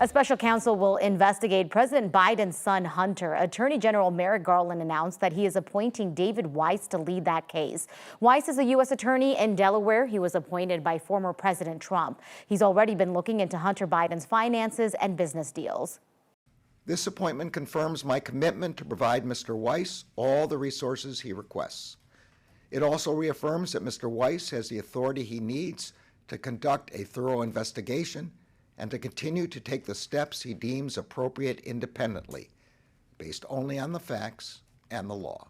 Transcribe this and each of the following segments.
A special counsel will investigate President Biden's son, Hunter. Attorney General Merrick Garland announced that he is appointing David Weiss to lead that case. Weiss is a U.S. attorney in Delaware. He was appointed by former President Trump. He's already been looking into Hunter Biden's finances and business deals. This appointment confirms my commitment to provide Mr. Weiss all the resources he requests. It also reaffirms that Mr. Weiss has the authority he needs to conduct a thorough investigation and to continue to take the steps he deems appropriate independently, based only on the facts and the law.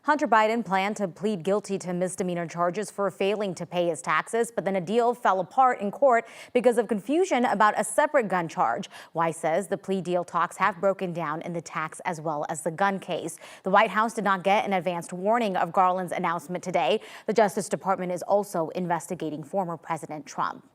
Hunter Biden planned to plead guilty to misdemeanor charges for failing to pay his taxes, but then a deal fell apart in court because of confusion about a separate gun charge. Weiss says the plea deal talks have broken down in the tax as well as the gun case. The White House did not get an advanced warning of Garland's announcement today. The Justice Department is also investigating former President Trump.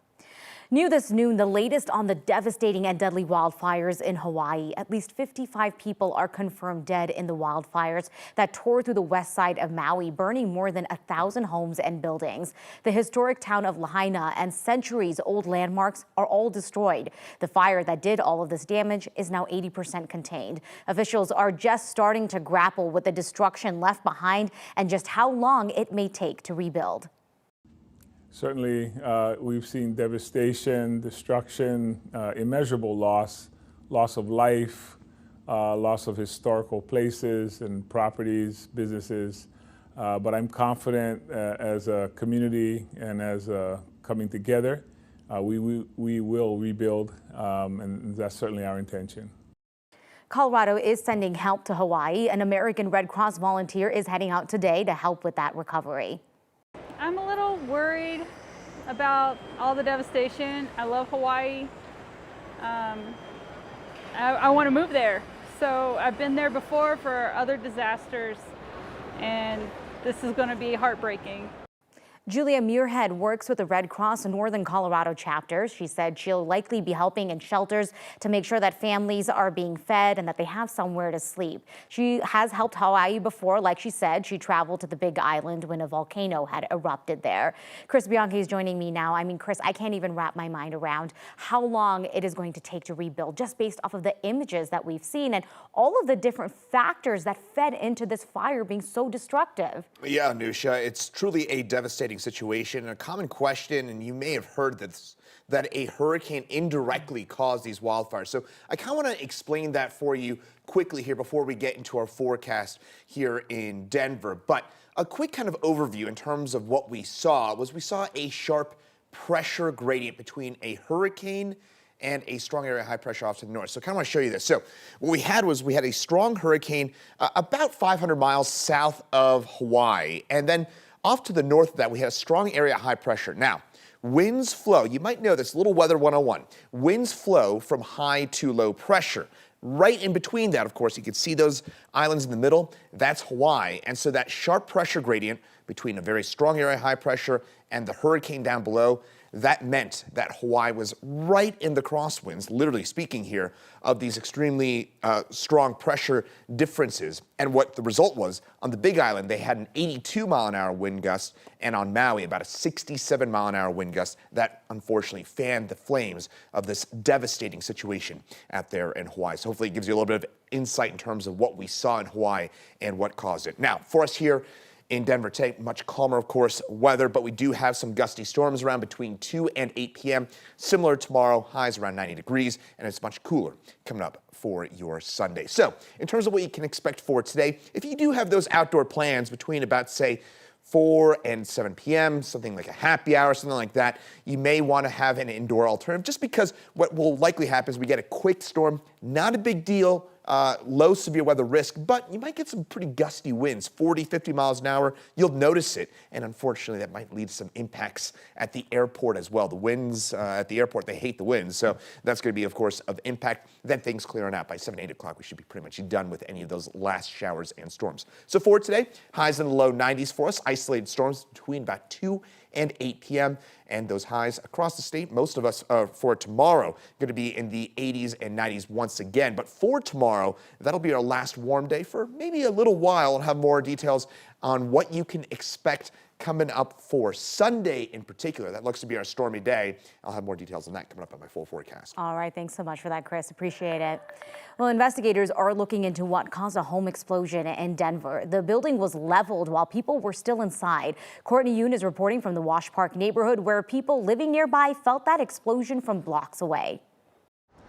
New this noon, the latest on the devastating and deadly wildfires in Hawaii. At least 55 people are confirmed dead in the wildfires that tore through the west side of Maui, burning more than 1,000 homes and buildings. The historic town of Lahaina and centuries-old landmarks are all destroyed. The fire that did all of this damage is now 80% contained. Officials are just starting to grapple with the destruction left behind and just how long it may take to rebuild. Certainly, we've seen devastation, destruction, immeasurable loss of life, loss of historical places and properties, businesses. But I'm confident as a community and as coming together, we will rebuild, and that's certainly our intention. Colorado is sending help to Hawaii. An American Red Cross volunteer is heading out today to help with that recovery. I'm a little worried about all the devastation. I love Hawaii. I want to move there. So I've been there before for other disasters, and this is going to be heartbreaking. Julia Muirhead works with the Red Cross Northern Colorado chapter. She said she'll likely be helping in shelters to make sure that families are being fed and that they have somewhere to sleep. She has helped Hawaii before. Like she said, she traveled to the Big Island when a volcano had erupted there. Chris Bianchi is joining me now. I mean, Chris, I can't even wrap my mind around how long it is going to take to rebuild just based off of the images that we've seen and all of the different factors that fed into this fire being so destructive. Yeah, Nusha, it's truly a devastating situation and a common question, and you may have heard this, that a hurricane indirectly caused these wildfires. So I kind of want to explain that for you quickly here before we get into our forecast here in Denver. But a quick kind of overview in terms of what we saw was we saw a sharp pressure gradient between a hurricane and a strong area high pressure off to the north. So I kind of want to show you this. So what we had was we had a strong hurricane about 500 miles south of Hawaii, and then off to the north of that, we had a strong area high pressure. Now, winds flow. You might know this, little weather 101. Winds flow from high to low pressure. Right in between that, of course, you can see those islands in the middle. That's Hawaii. And so that sharp pressure gradient between a very strong area high pressure and the hurricane down below, that meant that Hawaii was right in the crosswinds, literally speaking here, of these extremely strong pressure differences. And what the result was, on the Big Island, they had an 82-mile-an-hour wind gust, and on Maui, about a 67-mile-an-hour wind gust that unfortunately fanned the flames of this devastating situation out there in Hawaii. So hopefully it gives you a little bit of insight in terms of what we saw in Hawaii and what caused it. Now, for us here in Denver today, much calmer, of course, weather, but we do have some gusty storms around between 2 and 8 p.m. Similar tomorrow, highs around 90 degrees, and it's much cooler coming up for your Sunday. So in terms of what you can expect for today, if you do have those outdoor plans between about, say, 4 and 7 p.m., something like a happy hour, something like that, you may want to have an indoor alternative just because what will likely happen is we get a quick storm, not a big deal, low severe weather risk, but you might get some pretty gusty winds, 40, 50 miles an hour. You'll notice it, and unfortunately that might lead to some impacts at the airport as well. The winds at the airport, they hate the winds, so that's going to be, of course, of impact. Then things clearing out. By 7, 8 o'clock, we should be pretty much done with any of those last showers and storms. So for today, highs in the low 90s for us, isolated storms between about 2 and 8 p.m. And those highs across the state, most of us for tomorrow, going to be in the 80s and 90s once again. But for tomorrow, that'll be our last warm day for maybe a little while. I'll have more details on what you can expect coming up for Sunday in particular. That looks to be our stormy day. I'll have more details on that coming up on my full forecast. All right, thanks so much for that, Chris. Appreciate it. Well, investigators are looking into what caused a home explosion in Denver. The building was leveled while people were still inside. Courtney Yoon is reporting from the Wash Park neighborhood, where people living nearby felt that explosion from blocks away.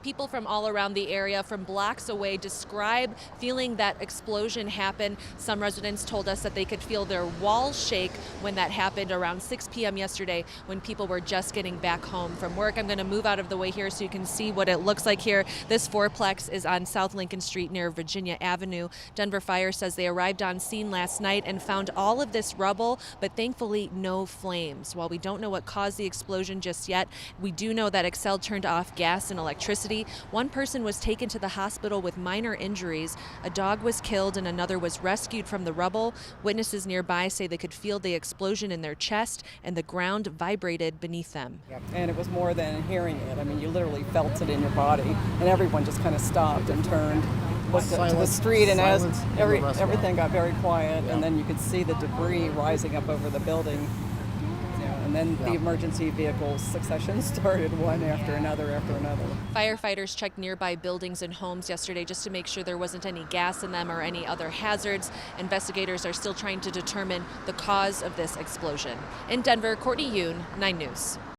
People from all around the area from blocks away describe feeling that explosion happen. Some residents told us that they could feel their walls shake when that happened around 6 p.m. yesterday when people were just getting back home from work. I'm going to move out of the way here so you can see what it looks like here. This fourplex is on South Lincoln Street near Virginia Avenue. Denver Fire says they arrived on scene last night and found all of this rubble, but thankfully no flames. While we don't know what caused the explosion just yet, we do know that Xcel turned off gas and electricity. One person was taken to the hospital with minor injuries. A dog was killed and another was rescued from the rubble. Witnesses nearby say they could feel the explosion in their chest and the ground vibrated beneath them. And it was more than hearing it. I mean, you literally felt it in your body, and everyone just kind of stopped and turned, looked up to the street, and as everything got very quiet, and then you could see the debris rising up over the building. And then the emergency vehicles succession started one after another after another. Firefighters checked nearby buildings and homes yesterday just to make sure there wasn't any gas in them or any other hazards. Investigators are still trying to determine the cause of this explosion. In Denver, Courtney Yoon, 9 News.